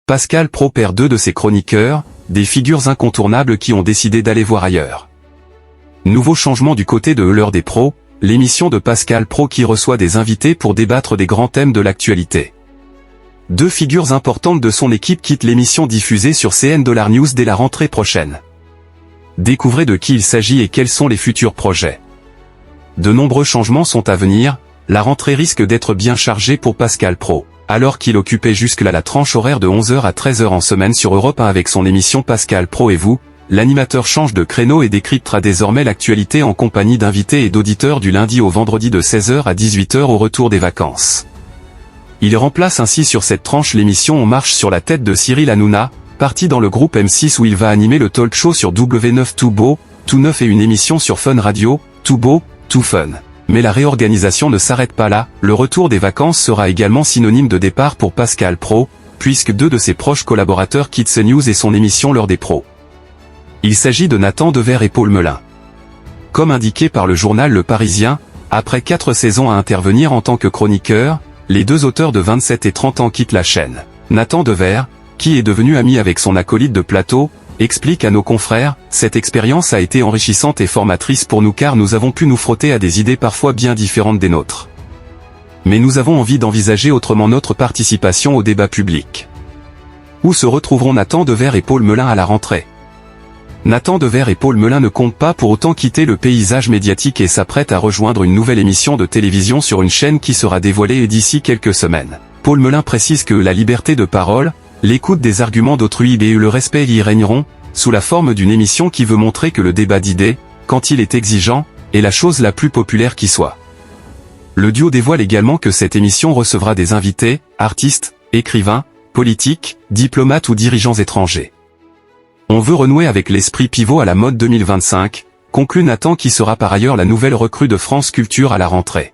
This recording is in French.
Pascal Praud perd 2 de ses chroniqueurs, des figures incontournables qui ont décidé d'aller voir ailleurs. Nouveau changement du côté de l'heure des pros, l'émission de Pascal Praud qui reçoit des invités pour débattre des grands thèmes de l'actualité. 2 figures importantes de son équipe quittent l'émission diffusée sur CN News dès la rentrée prochaine. Découvrez de qui il s'agit et quels sont les futurs projets. De nombreux changements sont à venir, la rentrée risque d'être bien chargée pour Pascal Praud. Alors qu'il occupait jusque-là la tranche horaire de 11h à 13h en semaine sur Europe 1 avec son émission Pascal Praud et vous, l'animateur change de créneau et décryptera désormais l'actualité en compagnie d'invités et d'auditeurs du lundi au vendredi de 16h à 18h au retour des vacances. Il remplace ainsi sur cette tranche l'émission On marche sur la tête de Cyril Hanouna, parti dans le groupe M6 où il va animer le talk show sur W9 Tout Beau, Tout Neuf et une émission sur Fun Radio, Tout Beau, Tout Fun. Mais la réorganisation ne s'arrête pas là, le retour des vacances sera également synonyme de départ pour Pascal Praud, puisque 2 de ses proches collaborateurs quittent CNews et son émission L'heure des pros. Il s'agit de Nathan Dever et Paul Melun. Comme indiqué par le journal Le Parisien, après 4 saisons à intervenir en tant que chroniqueur, les 2 auteurs de 27 et 30 ans quittent la chaîne. Nathan Dever, qui est devenu ami avec son acolyte de plateau, explique à nos confrères, cette expérience a été enrichissante et formatrice pour nous car nous avons pu nous frotter à des idées parfois bien différentes des nôtres. Mais nous avons envie d'envisager autrement notre participation au débat public. Où se retrouveront Nathan Dever et Paul Melun à la rentrée? Nathan Dever et Paul Melun ne comptent pas pour autant quitter le paysage médiatique et s'apprêtent à rejoindre une nouvelle émission de télévision sur une chaîne qui sera dévoilée d'ici quelques semaines. Paul Melun précise que la liberté de parole, l'écoute des arguments d'autrui et le respect y régneront, sous la forme d'une émission qui veut montrer que le débat d'idées, quand il est exigeant, est la chose la plus populaire qui soit. Le duo dévoile également que cette émission recevra des invités, artistes, écrivains, politiques, diplomates ou dirigeants étrangers. On veut renouer avec l'esprit pivot à la mode 2025, conclut Nathan qui sera par ailleurs la nouvelle recrue de France Culture à la rentrée.